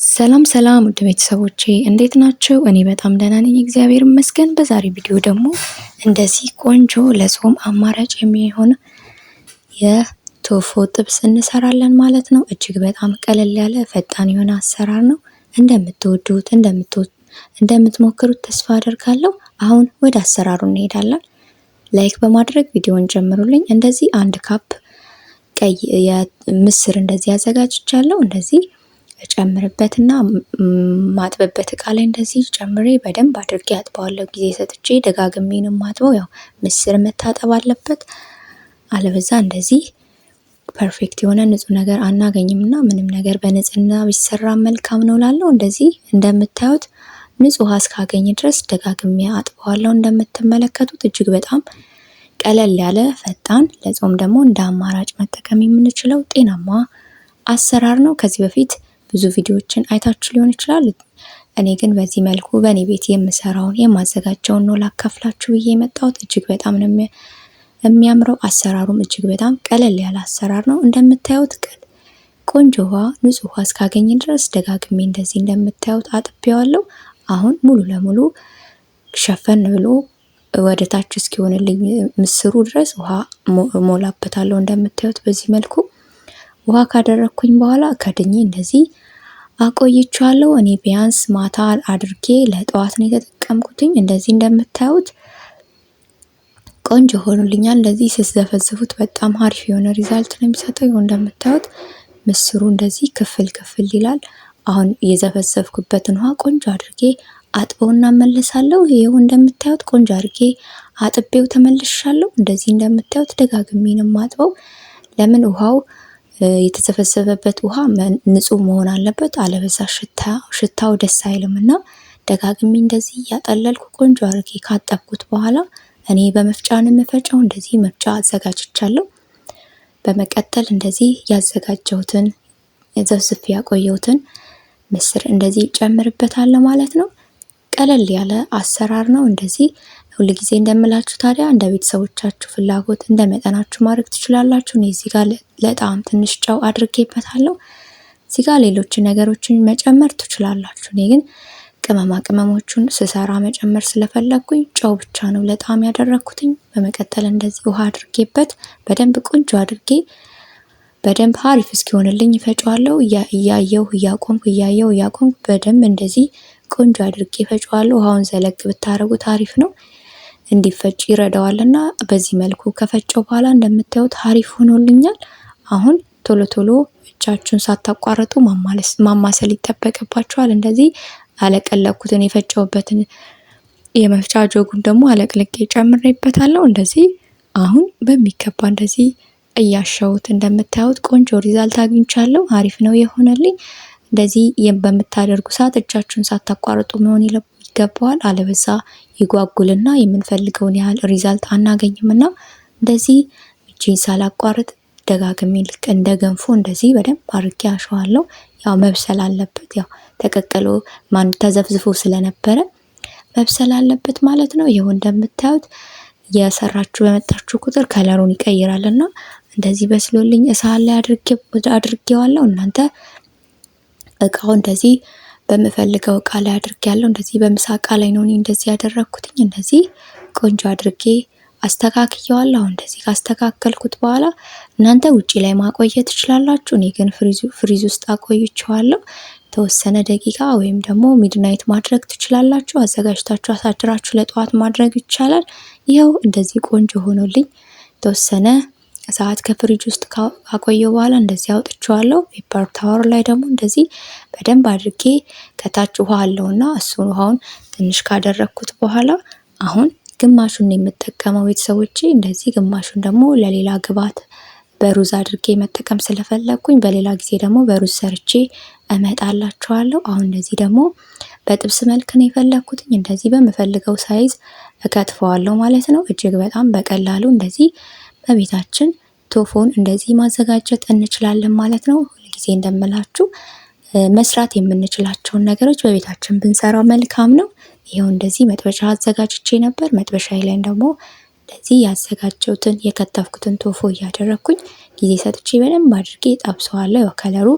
ሰላም ሰላም ውድ ቤተሰቦቼ እንዴት ናችሁ? እኔ በጣም ደህና ነኝ፣ እግዚአብሔር ይመስገን። በዛሬ ቪዲዮ ደግሞ እንደዚህ ቆንጆ ለጾም አማራጭ የሚሆን የቶፎ ጥብስ እንሰራለን ማለት ነው። እጅግ በጣም ቀለል ያለ ፈጣን የሆነ አሰራር ነው። እንደምትወዱት እንደምትሞክሩት ተስፋ አደርጋለሁ። አሁን ወደ አሰራሩ እንሄዳለን። ላይክ በማድረግ ቪዲዮውን ጀምሩልኝ። እንደዚህ አንድ ካፕ ቀይ ምስር እንደዚህ አዘጋጅቻለሁ። እንደዚህ ጨምርበትና ማጥበበት እቃ ላይ እንደዚህ ጨምሬ በደንብ አድርጌ አጥበዋለሁ። ጊዜ ሰጥቼ ደጋግሜ ነው ማጥበው። ያው ምስር መታጠብ አለበት፣ አለበዛ እንደዚህ ፐርፌክት የሆነ ንጹህ ነገር አናገኝምና ምንም ነገር በንጽህና ቢሰራ መልካም ነው ላለው። እንደዚህ እንደምታዩት ንጹህ ውሃ እስካገኝ ድረስ ደጋግሜ አጥበዋለሁ። እንደምትመለከቱት እጅግ በጣም ቀለል ያለ ፈጣን፣ ለጾም ደግሞ እንደ አማራጭ መጠቀም የምንችለው ጤናማ አሰራር ነው። ከዚህ በፊት ብዙ ቪዲዮዎችን አይታችሁ ሊሆን ይችላል። እኔ ግን በዚህ መልኩ በእኔ ቤት የምሰራውን የማዘጋጀውን ነው ላካፍላችሁ ብዬ የመጣሁት። እጅግ በጣም ነው የሚያምረው። አሰራሩም እጅግ በጣም ቀለል ያለ አሰራር ነው። እንደምታዩት ቆንጆ ውሃ፣ ንጹህ ውሃ እስካገኝ ድረስ ደጋግሜ እንደዚህ እንደምታዩት አጥቤዋለሁ። አሁን ሙሉ ለሙሉ ሸፈን ብሎ ወደ ታች እስኪሆንልኝ ምስሩ ድረስ ውሃ ሞላበታለሁ። እንደምታዩት በዚህ መልኩ ውሃ ካደረኩኝ በኋላ ከድኜ እንደዚህ አቆይቻለሁ። እኔ ቢያንስ ማታ አድርጌ ለጠዋት ነው የተጠቀምኩትኝ። እንደዚህ እንደምታዩት ቆንጆ ሆኖልኛል። እንደዚህ ስትዘፈዝፉት በጣም አሪፍ የሆነ ሪዛልት ነው የሚሰጠው። ይኸው እንደምታዩት ምስሩ እንደዚህ ክፍል ክፍል ይላል። አሁን የዘፈዘፍኩበትን ውሃ ቆንጆ አድርጌ አጥበውና መለሳለሁ። ይኸው እንደምታዩት ቆንጆ አድርጌ አጥቤው ተመልሻለሁ። እንደዚህ እንደምታዩት ደጋግሜ ነው የማጥበው። ለምን ውሃው የተዘፈዘፈበት ውሃ ንጹህ መሆን አለበት፣ አለበዛ ሽታው ደስ አይልም እና ደጋግሜ እንደዚህ እያጠለልኩ ቆንጆ አድርጌ ካጠብኩት በኋላ እኔ በመፍጫን የምፈጨው እንደዚህ መፍጫ አዘጋጅቻለሁ። በመቀጠል እንደዚህ ያዘጋጀሁትን ዘፍዝፌ ያቆየሁትን ምስር እንደዚህ ጨምርበታለሁ ማለት ነው። ቀለል ያለ አሰራር ነው። እንደዚህ ሁልጊዜ እንደምላችሁ ታዲያ እንደ ቤተሰቦቻችሁ ፍላጎት እንደ መጠናችሁ ማድረግ ትችላላችሁ። እኔ እዚህ ጋር ለጣዕም ትንሽ ጨው አድርጌበታለሁ። እዚህ ጋር ሌሎች ነገሮችን መጨመር ትችላላችሁ። እኔ ግን ቅመማ ቅመሞቹን ስሰራ መጨመር ስለፈለኩኝ ጨው ብቻ ነው ለጣዕም ያደረኩትኝ። በመቀጠል እንደዚህ ውሃ አድርጌበት በደንብ ቆንጆ አድርጌ በደንብ አሪፍ እስኪሆንልኝ ፈጫዋለሁ። እያቆምኩ በደንብ እንደዚህ ቆንጆ አድርጌ ፈጫዋለሁ። ውሃውን ዘለግ ብታረጉት አሪፍ ነው፣ እንዲፈጭ ይረዳዋልና በዚህ መልኩ ከፈጨው በኋላ እንደምታዩት አሪፍ ሆኖልኛል። አሁን ቶሎ ቶሎ እጃችሁን ሳታቋርጡ ማማሰል ይጠበቅባችኋል። እንደዚህ አለቀለኩትን የፈጨውበትን የመፍጫ ጆጉን ደግሞ አለቅልቄ ጨምሬበታለሁ። እንደዚህ አሁን በሚገባ እንደዚህ እያሸሁት እንደምታዩት ቆንጆ ሪዛልት አግኝቻለሁ። አሪፍ ነው የሆነልኝ። እንደዚህ በምታደርጉ ሰዓት እጃችሁን ሳታቋርጡ መሆን ይገባዋል። አለበዛ ይጓጉልና የምንፈልገውን ያህል ሪዛልት አናገኝምና እንደዚህ እጄን ሳላቋርጥ ደጋግሜ ልክ እንደ ገንፎ እንደዚህ በደንብ አድርጌ አሸዋለሁ። ያው መብሰል አለበት። ያው ተቀቅሎ ተዘፍዝፎ ስለነበረ መብሰል አለበት ማለት ነው። ይኸው እንደምታዩት የሰራችሁ በመጣችሁ ቁጥር ከለሩን ይቀይራልና እንደዚህ በስሎልኝ እሳት ላይ አድርጌዋለሁ። እናንተ እቃው እንደዚህ በምፈልገው እቃ ላይ አድርጌያለሁ። እንደዚህ በምሳ እቃ ላይ ነው እንደዚህ ያደረኩትኝ። እንደዚህ ቆንጆ አድርጌ አስተካክየዋለሁ። እንደዚህ ካስተካከልኩት በኋላ እናንተ ውጪ ላይ ማቆየት ትችላላችሁ። እኔ ግን ፍሪዝ ውስጥ አቆይቼዋለሁ። ተወሰነ ደቂቃ ወይም ደግሞ ሚድናይት ማድረግ ትችላላችሁ። አዘጋጅታችሁ አሳድራችሁ ለጠዋት ማድረግ ይቻላል። ይኸው እንደዚህ ቆንጆ ሆኖልኝ ተወሰነ ሰዓት ከፍሪጅ ውስጥ ካቆየው በኋላ እንደዚህ አውጥቼዋለሁ። ፔፐር ታወር ላይ ደግሞ እንደዚህ በደንብ አድርጌ ከታች ውሃ አለውና እሱን ውሃውን ትንሽ ካደረኩት በኋላ አሁን ግማሹን የምጠቀመው ቤተሰቦቼ፣ እንደዚህ ግማሹን ደግሞ ለሌላ ግብዓት በሩዝ አድርጌ መጠቀም ስለፈለኩኝ በሌላ ጊዜ ደግሞ በሩዝ ሰርቼ እመጣላችኋለሁ። አሁን እንደዚህ ደግሞ በጥብስ መልክ ነው የፈለኩትኝ። እንደዚህ በምፈልገው ሳይዝ እከትፈዋለሁ ማለት ነው። እጅግ በጣም በቀላሉ እንደዚህ በቤታችን ቶፎን እንደዚህ ማዘጋጀት እንችላለን ማለት ነው። ሁልጊዜ እንደምላችሁ መስራት የምንችላቸውን ነገሮች በቤታችን ብንሰራው መልካም ነው። ይኸው እንደዚህ መጥበሻ አዘጋጅቼ ነበር። መጥበሻዬ ላይ ደግሞ እንደዚህ ያዘጋጀሁትን የከተፍኩትን ቶፎ እያደረኩኝ ጊዜ ሰጥቼ በደንብ አድርጌ ጠብሰዋለሁ። ያው ከለሩ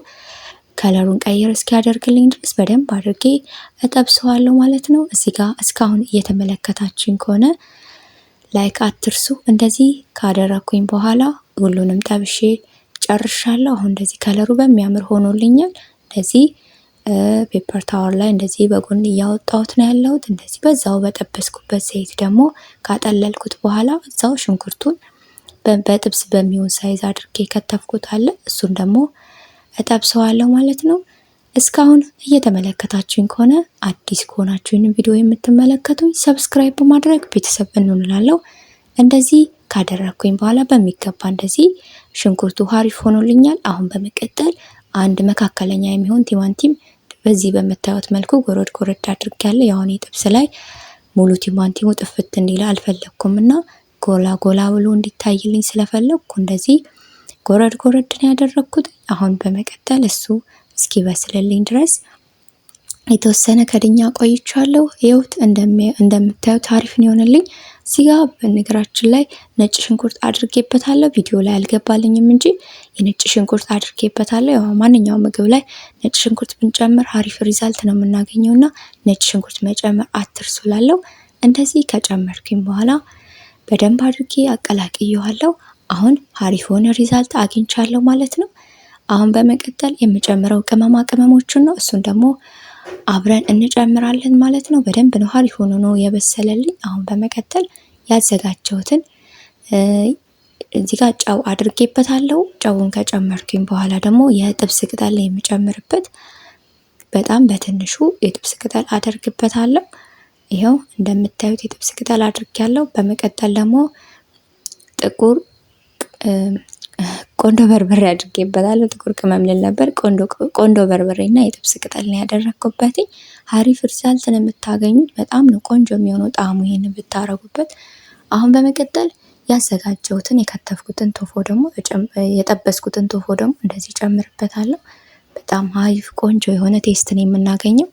ከለሩን ቀይር እስኪያደርግልኝ ድረስ በደንብ አድርጌ እጠብሰዋለሁ ማለት ነው። እዚህ ጋር እስካሁን እየተመለከታችሁኝ ከሆነ ላይክ አትርሱ። እንደዚህ ካደረኩኝ በኋላ ሁሉንም ጠብሼ ጨርሻለሁ። አሁን እንደዚህ ከለሩ በሚያምር ሆኖልኛል። እንደዚህ ፔፐር ታወር ላይ እንደዚህ በጎን እያወጣሁት ነው ያለሁት። እንደዚህ በዛው በጠበስኩበት ዘይት ደግሞ ካጠለልኩት በኋላ እዛው ሽንኩርቱን በጥብስ በሚሆን ሳይዝ አድርጌ ከተፍኩት አለ። እሱን ደግሞ እጠብሰዋለሁ ማለት ነው። እስካሁን እየተመለከታችሁኝ ከሆነ አዲስ ከሆናችሁ ቪዲዮ የምትመለከቱኝ ሰብስክራይብ በማድረግ ቤተሰብ እንሆናለሁ። እንደዚህ ካደረኩኝ በኋላ በሚገባ እንደዚህ ሽንኩርቱ አሪፍ ሆኖልኛል። አሁን በመቀጠል አንድ መካከለኛ የሚሆን ቲማንቲም በዚህ በምታዩት መልኩ ጎረድ ጎረድ አድርጌያለሁ። ያው እኔ ጥብስ ላይ ሙሉ ቲማንቲሙ ጥፍት እንዲል አልፈለኩምና ጎላ ጎላ ብሎ እንዲታይልኝ ስለፈለኩ እንደዚህ ጎረድ ጎረድ ነው ያደረኩት። አሁን በመቀጠል እሱ እስኪበስልልኝ ድረስ የተወሰነ ከድኛ ቆይቻለሁ። ይኸውት እንደምታዩት አሪፍ ነው የሆነልኝ። እዚህ ጋር በነገራችን ላይ ነጭ ሽንኩርት አድርጌበታለሁ። ቪዲዮ ላይ አልገባልኝም እንጂ የነጭ ሽንኩርት አድርጌበታለሁ። ያው ማንኛውም ምግብ ላይ ነጭ ሽንኩርት ብንጨምር አሪፍ ሪዛልት ነው የምናገኘውና ነጭ ሽንኩርት መጨመር አትርሱ እላለሁ። እንደዚህ ከጨመርኩኝ በኋላ በደንብ አድርጌ አቀላቅየዋለሁ። አሁን አሪፍ ሆነ ሪዛልት አግኝቻለሁ ማለት ነው። አሁን በመቀጠል የምጨምረው ቅመማ ቅመሞችን ነው። እሱን ደግሞ አብረን እንጨምራለን ማለት ነው። በደንብ ነው አሪፍ ሆኖ ነው የበሰለልኝ። አሁን በመቀጠል ያዘጋጀሁትን እዚህ ጋር ጨው አድርጌበታለሁ። ጨውን ከጨመርኩኝ በኋላ ደግሞ የጥብስ ቅጠል የምጨምርበት በጣም በትንሹ የጥብስ ቅጠል አደርግበታለሁ። ይኸው እንደምታዩት የጥብስ ቅጠል አድርጌያለሁ። በመቀጠል ደግሞ ጥቁር ቆንዶ በርበሬ አድርጌበታለሁ። ጥቁር ቅመም ልል ነበር። ቆንዶ በርበሬና የጥብስ ቅጠል ነው ያደረኩበት። አሪፍ ሪዛልት ነው የምታገኙት። በጣም ነው ቆንጆ የሚሆነው ጣዕሙ ይሄን ብታረጉበት። አሁን በመቀጠል ያዘጋጀሁትን የከተፍኩትን ቶፎ ደግሞ የጠበስኩትን ቶፎ ደግሞ እንደዚህ ጨምርበታለሁ። በጣም አሪፍ ቆንጆ የሆነ ቴስት ነው የምናገኘው።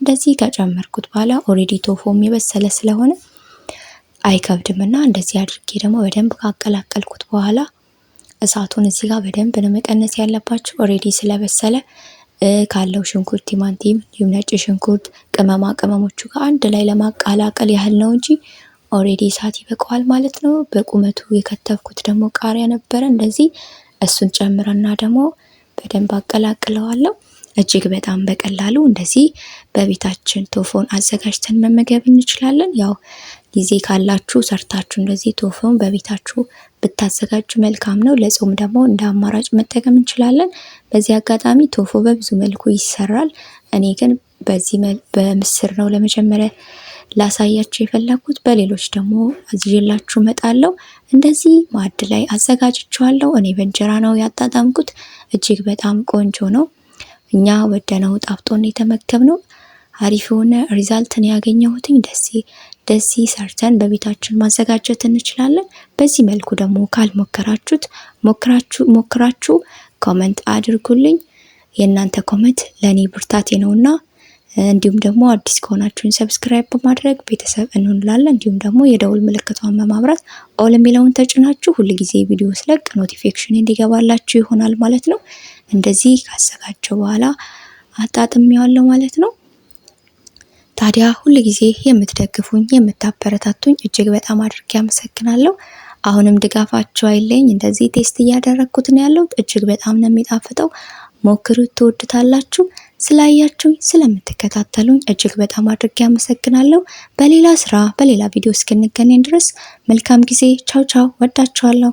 እንደዚህ ከጨመርኩት በኋላ ኦሬዲ ቶፎም የበሰለ ስለሆነ አይከብድምና እንደዚህ አድርጌ ደግሞ በደንብ ካቀላቀልኩት በኋላ እሳቱን እዚህ ጋር በደንብ ነው መቀነስ ያለባችሁ። ኦሬዲ ስለበሰለ ካለው ሽንኩርት፣ ቲማንቲም፣ እንዲሁም ነጭ ሽንኩርት ቅመማ ቅመሞቹ ጋር አንድ ላይ ለማቀላቀል ያህል ነው እንጂ ኦሬዲ እሳት ይበቃዋል ማለት ነው። በቁመቱ የከተፍኩት ደግሞ ቃሪያ ነበረ። እንደዚህ እሱን ጨምረና ደግሞ በደንብ አቀላቅለዋለሁ። እጅግ በጣም በቀላሉ እንደዚህ በቤታችን ቶፎን አዘጋጅተን መመገብ እንችላለን። ያው ጊዜ ካላችሁ ሰርታችሁ እንደዚህ ቶፎን በቤታችሁ ብታዘጋጁ መልካም ነው። ለጾም ደግሞ እንደ አማራጭ መጠቀም እንችላለን። በዚህ አጋጣሚ ቶፎ በብዙ መልኩ ይሰራል። እኔ ግን በዚህ በምስር ነው ለመጀመሪያ ላሳያችሁ የፈለኩት። በሌሎች ደግሞ አዝዤላችሁ እመጣለሁ። እንደዚህ ማዕድ ላይ አዘጋጅቼዋለሁ። እኔ በእንጀራ ነው ያጣጣምኩት። እጅግ በጣም ቆንጆ ነው። እኛ ወደነው ጣፍጦን የተመገብነው። አሪፍ የሆነ ሪዛልትን ያገኘሁትኝ። ደስ ሰርተን በቤታችን ማዘጋጀት እንችላለን። በዚህ መልኩ ደግሞ ካልሞከራችሁት ሞክራችሁ ኮመንት አድርጉልኝ። የእናንተ ኮመንት ለኔ ብርታቴ ነውና እንዲሁም ደግሞ አዲስ ከሆናችሁን ሰብስክራይብ በማድረግ ቤተሰብ እንሆናለን። እንዲሁም ደግሞ የደውል ምልክቷን በማብራት ኦል የሚለውን ተጭናችሁ ሁልጊዜ ቪዲዮ ስለቅ ኖቲፊኬሽን እንዲገባላችሁ ይሆናል ማለት ነው። እንደዚህ ካዘጋጀው በኋላ አጣጥሜዋለሁ ማለት ነው። ታዲያ ሁልጊዜ የምትደግፉኝ የምታበረታቱኝ እጅግ በጣም አድርጌ አመሰግናለሁ። አሁንም ድጋፋችሁ አይለኝ። እንደዚህ ቴስት እያደረኩት ነው ያለሁት። እጅግ በጣም ነው የሚጣፍጠው። ሞክሩት፣ ትወዱታላችሁ። ስላያችሁኝ ስለምትከታተሉኝ እጅግ በጣም አድርጌ አመሰግናለሁ። በሌላ ስራ በሌላ ቪዲዮ እስክንገናኝ ድረስ መልካም ጊዜ። ቻው ቻው። ወዳችኋለሁ።